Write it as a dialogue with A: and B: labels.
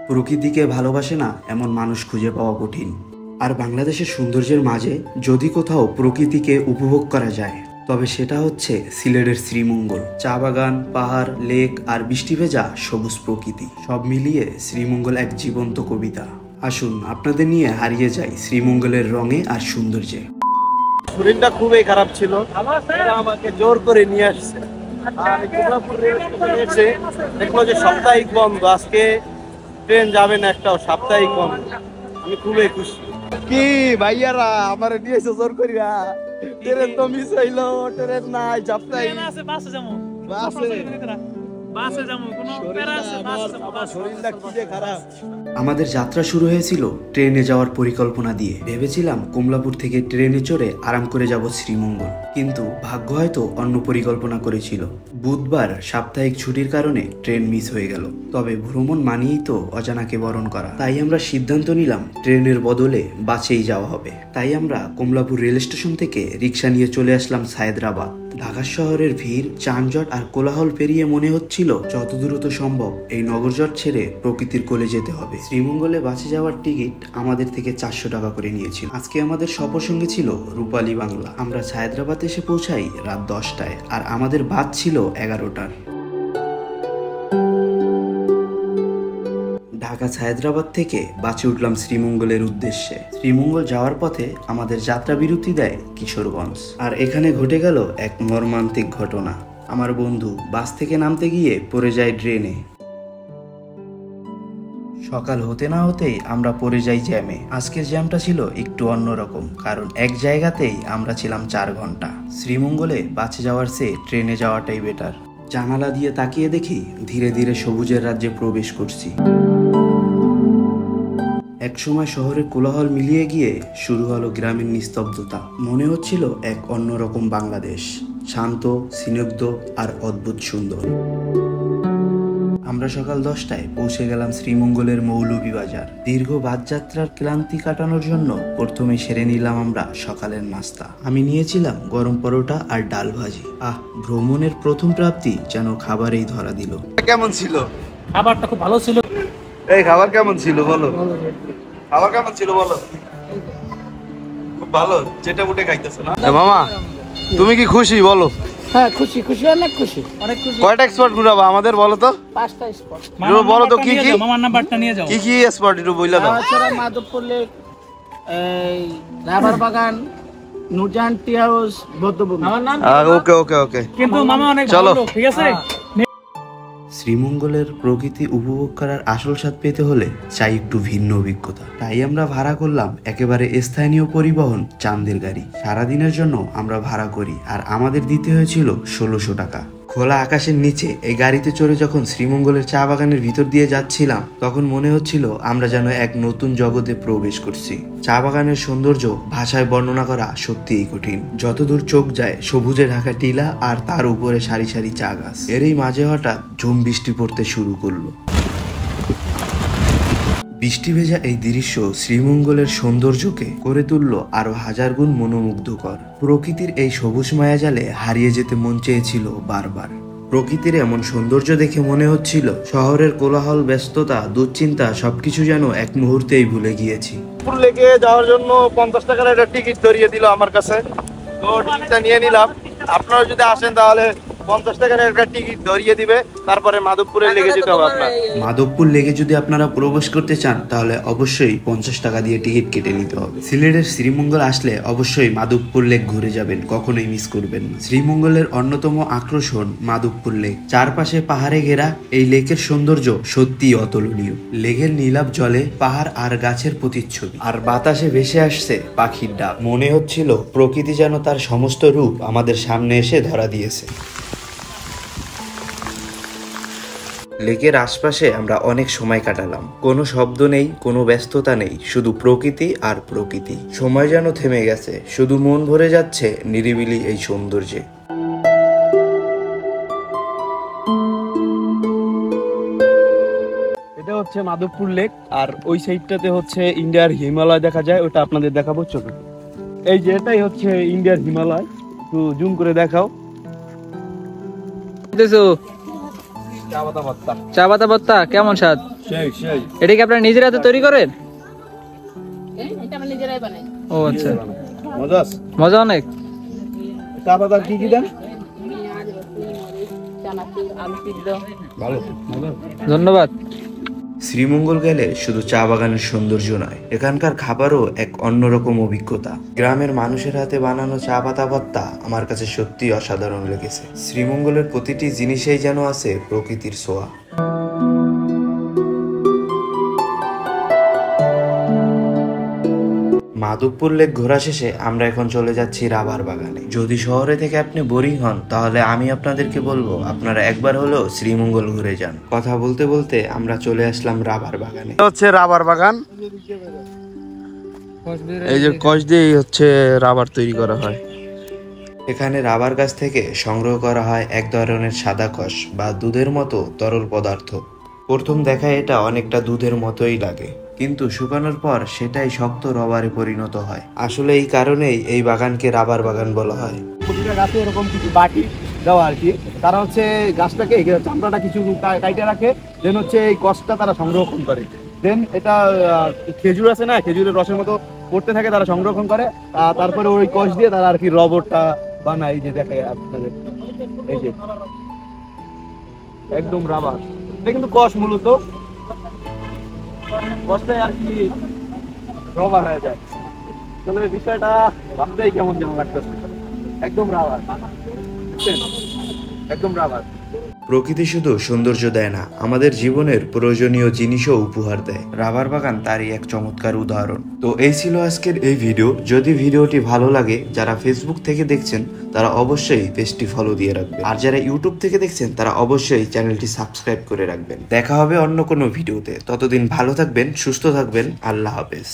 A: প্রকৃতিকে ভালোবাসে না এমন মানুষ খুঁজে পাওয়া কঠিন। আর বাংলাদেশের সৌন্দর্যের মাঝে যদি কোথাও প্রকৃতিকে উপভোগ করা যায় তবে সেটা হচ্ছে সিলেটের শ্রীমঙ্গল। চা বাগান, পাহাড়, লেক আর বৃষ্টি ভেজা সবুজ প্রকৃতি সব মিলিয়ে শ্রীমঙ্গল এক জীবন্ত কবিতা। আসুন আপনাদের নিয়ে হারিয়ে যাই শ্রীমঙ্গলের রঙে আর সৌন্দর্যে।
B: শরীরটা খুবই খারাপ ছিল, আমাকে জোর করে নিয়ে আসছে। দেখলো যে সাপ্তাহিক বন্ধ, আজকে ট্রেন যাবে না একটাও, সাপ্তাহিক বন্ধ। আমি খুবই খুশি। কি ভাইয়ারা আমার নিয়েছে জোর করিয়া? ট্রেন তো মিস হইলো, ট্রেন নাই, সাপ্তাহিক বাসে যাবো, বাসে যাবো, কোনো প্যারা আছে, বাসে যাবো। আমার শরীরটা কি যে খারাপ।
A: আমাদের যাত্রা শুরু হয়েছিল ট্রেনে যাওয়ার পরিকল্পনা দিয়ে। ভেবেছিলাম কমলাপুর থেকে ট্রেনে চড়ে আরাম করে যাব শ্রীমঙ্গল, কিন্তু ভাগ্য হয়তো অন্য পরিকল্পনা করেছিল। বুধবার সাপ্তাহিক ছুটির কারণে ট্রেন মিস হয়ে গেল। তবে ভ্রমণ মানেই তো অজানাকে বরণ করা, তাই আমরা সিদ্ধান্ত নিলাম ট্রেনের বদলে বাসেই যাওয়া হবে। তাই আমরা কমলাপুর রেল স্টেশন থেকে রিক্সা নিয়ে চলে আসলাম সায়দ্রাবাদ। ঢাকা শহরের ভিড়, যানজট আর কোলাহল পেরিয়ে মনে হচ্ছিল যত দ্রুত সম্ভব এই নগরজট ছেড়ে প্রকৃতির কোলে যেতে হবে। শ্রীমঙ্গলে বাসে যাওয়ার টিকিট আমাদের থেকে 400 টাকা করে নিয়েছিল। আজকে আমাদের সফর সঙ্গে ছিল রূপালী বাংলা। আমরা সায়দ্রাবাদ এসে পৌঁছাই রাত 10টায়, আর আমাদের বাস ছিল 11টার। ঢাকা সায়দ্রাবাদ থেকে বাসে উঠলাম শ্রীমঙ্গলের উদ্দেশ্যে। শ্রীমঙ্গল যাওয়ার পথে আমাদের যাত্রা বিরতি দেয় কিশোরগঞ্জ। আর এখানে ঘটে গেল এক মর্মান্তিক ঘটনা। আমার বন্ধু বাস থেকে নামতে গিয়ে পড়ে যায় ড্রেনে। সকাল হতে না হতেই আমরা পড়ে যাই জ্যামে। আজকের জ্যামটা ছিল একটু অন্যরকম, কারণ এক জায়গাতেই আমরা ছিলাম 4 ঘন্টা। শ্রীমঙ্গলে বাসে যাওয়ার চেয়ে ট্রেনে যাওয়াটাই বেটার। জানালা দিয়ে তাকিয়ে দেখি ধীরে ধীরে সবুজের রাজ্যে প্রবেশ করছি। একসময় শহরের কোলাহল মিলিয়ে গিয়ে শুরু হলো গ্রামের নিস্তব্ধতা। মনে হচ্ছিল এক অন্যরকম বাংলাদেশ, শান্ত, স্নিগ্ধ আর অদ্ভুত সুন্দর। আমরা সকাল 10টায় পৌঁছে গেলাম শ্রীমঙ্গলের মৌলভীবাজার। দীর্ঘ বাসযাত্রার ক্লান্তি কাটানোর জন্য প্রথমে সেরে নিলাম আমরা সকালের নাস্তা। আমি নিয়েছিলাম গরম পরোটা আর ডাল ভাজি। ভ্রমণের প্রথম প্রাপ্তি যেন খাবারেই ধরা দিল।
B: কেমন ছিল
C: খাবারটা? খুব ভালো ছিল।
B: এই খাবার কেমন ছিল বলো? খাবার কেমন ছিল বলো? খুব ভালো, যেটা উঠে খাইতেছো না? মামা তুমি কি খুশি বলো?
C: হ্যাঁ খুশি, খুশি, অনেক খুশি, অনেক খুশি।
B: কয়টা স্পট ঘুরাবা আমাদের বলো তো?
C: 5টা স্পট।
B: বলো তো কি কি?
C: মামার নাম্বারটা নিয়ে যাও।
B: কি কি স্পট একটু বইলা দাও।
C: তাছাড়া মাধবপুর লেক, এই রাবার বাগান, নুরজাহান টি হাউস, বৌদ্ধভূমি।
B: ওকে ওকে ওকে,
C: কিন্তু মামা অনেক
B: চলো
C: ভালো, ঠিক আছে?
A: শ্রীমঙ্গলের প্রকৃতি উপভোগ করার আসল স্বাদ পেতে হলে চাই একটু ভিন্ন অভিজ্ঞতা। তাই আমরা ভাড়া করলাম একেবারে স্থানীয় পরিবহন চান্দের গাড়ি। সারাদিনের জন্য আমরা ভাড়া করি, আর আমাদের দিতে হয়েছিল 1600 টাকা। খোলা আকাশের নিচে এই গাড়িতে চড়ে যখন শ্রীমঙ্গলের চা বাগানের ভিতর দিয়ে যাচ্ছিলাম, তখন মনে হচ্ছিল আমরা যেন এক নতুন জগতে প্রবেশ করছি। চা বাগানের সৌন্দর্য ভাষায় বর্ণনা করা সত্যিই কঠিন। যতদূর চোখ যায় সবুজে ঢাকা টিলা, আর তার উপরে সারি সারি চা গাছ। এরই মাঝে হঠাৎ ঝুম বৃষ্টি পড়তে শুরু করলো। বৃষ্টি ভেজা এই দৃশ্য শ্রীমঙ্গলের সৌন্দর্যকে করে তুলল আরো 1000 গুণ মনোমুগ্ধকর। প্রকৃতির এই সবুজ মায়াজালে হারিয়ে যেতে মন চেয়েছিল বারবার। প্রকৃতির এমন সৌন্দর্য দেখে মনে হচ্ছিল শহরের কোলাহল, ব্যস্ততা, দুশ্চিন্তা সবকিছু যেন এক মুহূর্তেই ভুলে গিয়েছি।
B: লেকে যাওয়ার জন্য 50 টাকার একটা টিকিট ধরিয়ে দিল আমার কাছে, তো টিকিটটা নিয়ে নিলাম। আপনারা যদি আসেন তাহলে 50 টাকার একটা টিকিট ধরিয়ে দিবে, তারপরে মাধবপুরে লেগে যেতে হবে আপনার।
A: মাধবপুর লেগে যদি আপনারা প্রবেশ করতে চান তাহলে অবশ্যই 50 টাকা দিয়ে টিকিট কেটে নিতে হবে। সিলেটের শ্রীমঙ্গল আসলে অবশ্যই মাধবপুর লেক ঘুরে যাবেন, কখনোই মিস করবেন না। শ্রীমঙ্গলের অন্যতম আকর্ষণ মাধবপুর লেক। চারপাশে পাহাড়ে ঘেরা এই লেকের সৌন্দর্য সত্যিই অতুলনীয়। লেকের নীলাভ জলে পাহাড় আর গাছের প্রতিচ্ছবি, আর বাতাসে ভেসে আসছে পাখির ডাক। মনে হচ্ছিল প্রকৃতি যেন তার সমস্ত রূপ আমাদের সামনে এসে ধরা দিয়েছে। লেকের আশপাশে আমরা অনেক সময় কাটালাম। কোনো শব্দ নেই, কোনো ব্যস্ততা নেই, শুধু প্রকৃতি আর প্রকৃতি। সময় যেন থেমে গেছে, শুধু মন ভরে যাচ্ছে নিরিবিলি এই সৌন্দর্যে।
B: এটা হচ্ছে মাধবপুর লেক, আর ওই সাইডটাতে হচ্ছে ইন্ডিয়ার হিমালয় দেখা যায়, ওটা আপনাদের দেখাবো। চলো, এই যে এটাই হচ্ছে ইন্ডিয়ার হিমালয়, একটু জুম করে দেখাও।
D: চা পাতা ভর্তা কেমন স্বাদ?
B: সেই সেই
D: এটা কি আপনারা নিজের হাতে তৈরি করেন?
E: এটা আমরা নিজেরাই বানাই।
D: ও আচ্ছা,
B: মজা আছে।
D: মজা অনেক।
B: চা পাতা কি কি দেন?
E: পেঁয়াজ, রসুন, মরিচ, চানাচুর, আলু সিদ্ধ।
B: ভালো।
D: ধন্যবাদ।
A: শ্রীমঙ্গল গেলে শুধু চা বাগানের সৌন্দর্য নয়, এখানকার খাবারও এক অন্যরকম অভিজ্ঞতা। গ্রামের মানুষের হাতে বানানো চা পাতা ভর্তা আমার কাছে সত্যি অসাধারণ লেগেছে। শ্রীমঙ্গলের প্রতিটি জিনিসেই যেন আছে প্রকৃতির ছোঁয়া। মাধবপুর লেক ঘোরা শেষে আমরা এখন চলে যাচ্ছি রাবার বাগানে। যদি শহরে থেকে আপনি বোরিং হন তাহলে আমি আপনাদেরকে বলবো আপনারা একবার হলেও শ্রীমঙ্গল ঘুরে যান। কথা বলতে বলতে আমরা চলে আসলাম রাবার বাগানে।
B: হচ্ছে রাবার বাগান। এই যে কষ দিয়ে হচ্ছে রাবার তৈরি করা হয়।
A: এখানে রাবার গাছ থেকে সংগ্রহ করা হয় এক ধরনের সাদা কষ বা দুধের মতো তরল পদার্থ। প্রথম দেখায় এটা অনেকটা দুধের মতোই লাগে, কিন্তু শুকানোর পর সেটাই শক্ত রবারে পরিণত হয়। আসলে এই কারণেই এই বাগানকে রাবার বাগান বলা হয়।
B: প্রতিটা গাছে এরকম কিছু বাটি দেওয়া আর কি, তারা হচ্ছে গাছটাকে চামড়াটা কিছু কাইটে রাখে, দেন হচ্ছে এই কষটা তারা সংরক্ষণ করে। দেন এটা খেজুর আছে না, খেজুরের রসের মতো পড়তে থাকে, তারা সংরক্ষণ করে। তারপরে ওই কষ দিয়ে তারা আর কি রবরটা বানায়। এই যে দেখে আপনাদের, এই যে একদম রাবার, এটা কিন্তু কষ মূলত কষটাই আর কি রবার হয়ে যায়। তাহলে বিষয়টা ভাবতেই কেমন যেন লাগতেছে। একদম রাবার, একদম রাবার।
A: প্রকৃতি শুধু সৌন্দর্য দেয় না, আমাদের জীবনের প্রয়োজনীয় জিনিসও উপহার দেয়। রাবার বাগান তারই এক চমৎকার উদাহরণ। তো এই ছিল আজকের এই ভিডিও। যদি ভিডিওটি ভালো লাগে, যারা ফেসবুক থেকে দেখছেন তারা অবশ্যই পেজটি ফলো দিয়ে রাখবেন, আর যারা ইউটিউব থেকে দেখছেন তারা অবশ্যই চ্যানেলটি সাবস্ক্রাইব করে রাখবেন। দেখা হবে অন্য কোনো ভিডিওতে। ততদিন ভালো থাকবেন, সুস্থ থাকবেন। আল্লাহ হাফেজ।